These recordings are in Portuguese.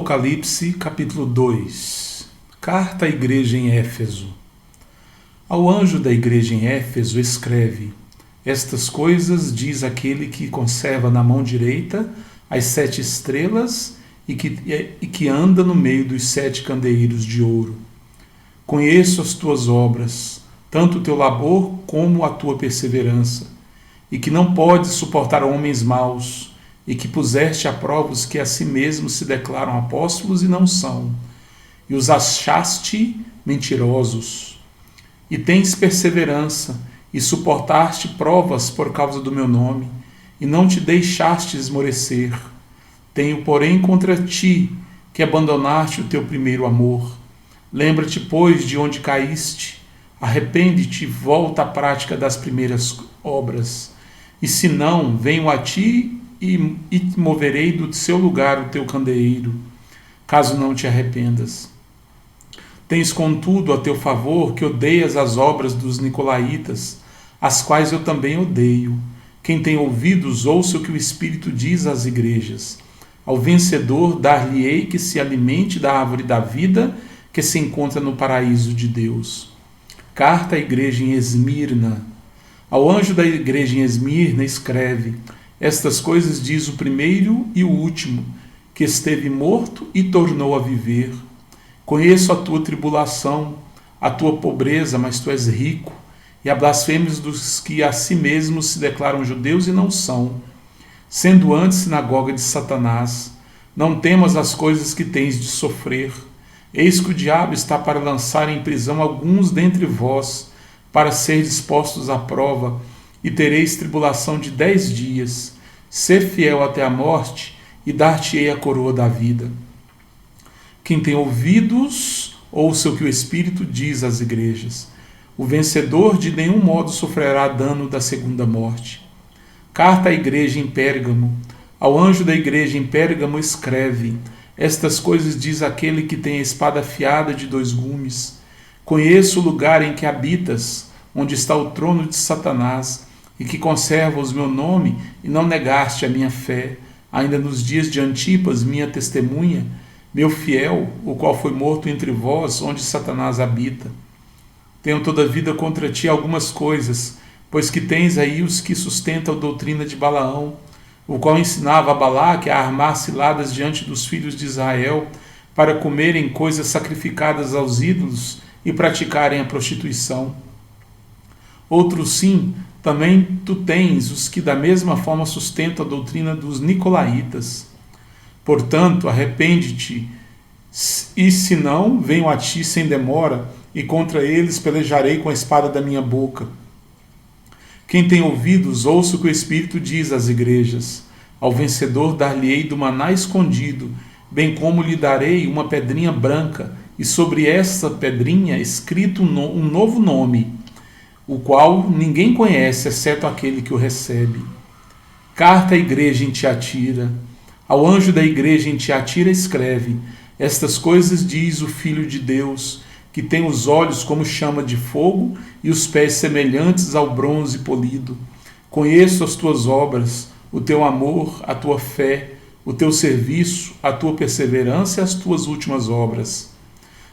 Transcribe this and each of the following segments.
Apocalipse, capítulo 2. Carta à igreja em Éfeso. Ao anjo da igreja em Éfeso escreve: Estas coisas diz aquele que conserva na mão direita as 7 estrelas e que anda no meio dos 7 candeeiros de ouro. Conheço as tuas obras, tanto o teu labor como a tua perseverança, e que não podes suportar homens maus, e que puseste à prova os que a si mesmos se declaram apóstolos e não são, e os achaste mentirosos. E tens perseverança, e suportaste provas por causa do meu nome, e não te deixaste esmorecer. Tenho, porém, contra ti que abandonaste o teu primeiro amor. Lembra-te, pois, de onde caíste, arrepende-te e volta à prática das primeiras obras. E se não, venho a ti e te moverei do seu lugar o teu candeeiro, caso não te arrependas. Tens, contudo, a teu favor que odeias as obras dos nicolaítas, as quais eu também odeio. Quem tem ouvidos, ouça o que o Espírito diz às igrejas. Ao vencedor dar-lhe-ei que se alimente da árvore da vida que se encontra no paraíso de Deus. Carta à igreja em Esmirna. Ao anjo da igreja em Esmirna escreve: Estas coisas diz o primeiro e o último, que esteve morto e tornou a viver. Conheço a tua tribulação, a tua pobreza, mas tu és rico, e a blasfêmias dos que a si mesmos se declaram judeus e não são, sendo antes sinagoga de Satanás. Não temas as coisas que tens de sofrer. Eis que o diabo está para lançar em prisão alguns dentre vós, para ser dispostos à prova, e tereis tribulação de 10 dias. Sê fiel até a morte, e dar-te-ei a coroa da vida. Quem tem ouvidos, ouça o que o Espírito diz às igrejas. O vencedor de nenhum modo sofrerá dano da segunda morte. Carta à igreja em Pérgamo. Ao anjo da igreja em Pérgamo escreve: Estas coisas diz aquele que tem a espada afiada de 2 gumes. Conheço o lugar em que habitas, onde está o trono de Satanás, e que conservas o meu nome e não negaste a minha fé, ainda nos dias de Antipas, minha testemunha, meu fiel, o qual foi morto entre vós, onde Satanás habita. Tenho todavia contra ti algumas coisas, pois que tens aí os que sustentam a doutrina de Balaão, o qual ensinava a Balaque a armar ciladas diante dos filhos de Israel, para comerem coisas sacrificadas aos ídolos e praticarem a prostituição. Outros sim, também tu tens os que da mesma forma sustentam a doutrina dos nicolaítas. Portanto, arrepende-te, e se não, venho a ti sem demora, e contra eles pelejarei com a espada da minha boca. Quem tem ouvidos, ouça o que o Espírito diz às igrejas. Ao vencedor dar-lhe-ei do maná escondido, bem como lhe darei uma pedrinha branca, e sobre essa pedrinha escrito um novo nome, o qual ninguém conhece, exceto aquele que o recebe. Carta à igreja em Tiatira. Ao anjo da igreja em Tiatira escreve: Estas coisas diz o Filho de Deus, que tem os olhos como chama de fogo e os pés semelhantes ao bronze polido. Conheço as tuas obras, o teu amor, a tua fé, o teu serviço, a tua perseverança e as tuas últimas obras.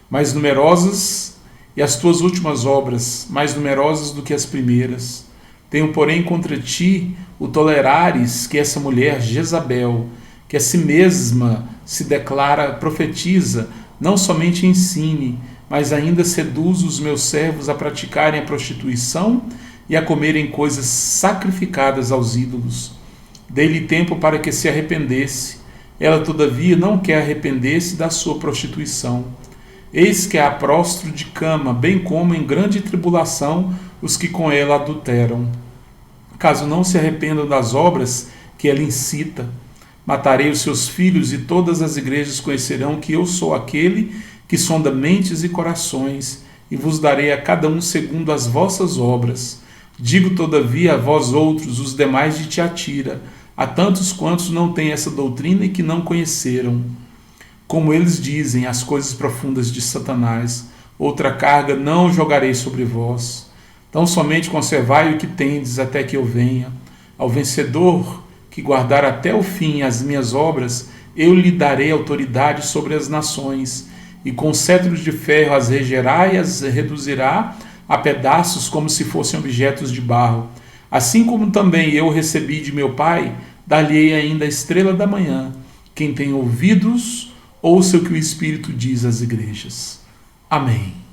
Mais numerosas e as tuas últimas obras, mais numerosas do que as primeiras. Tenho, porém, contra ti o tolerares que essa mulher Jezabel, que a si mesma se declara profetiza, não somente ensine, mas ainda seduz os meus servos a praticarem a prostituição e a comerem coisas sacrificadas aos ídolos. Dei-lhe tempo para que se arrependesse. Ela, todavia, não quer arrepender-se da sua prostituição. Eis que há prostro de cama, bem como em grande tribulação os que com ela adulteram. Caso não se arrependam das obras que ela incita, matarei os seus filhos, e todas as igrejas conhecerão que eu sou aquele que sonda mentes e corações, e vos darei a cada um segundo as vossas obras. Digo, todavia, a vós outros, os demais de Tiatira, a tantos quantos não têm essa doutrina e que não conheceram. Como eles dizem, as coisas profundas de Satanás, outra carga não jogarei sobre vós. Tão somente conservai o que tendes até que eu venha. Ao vencedor, que guardar até o fim as minhas obras, eu lhe darei autoridade sobre as nações, e com cetros de ferro as regerá e as reduzirá a pedaços como se fossem objetos de barro. Assim como também eu recebi de meu Pai, dar-lhe-ei ainda a estrela da manhã. Quem tem ouvidos, ouça o que o Espírito diz às igrejas. Amém.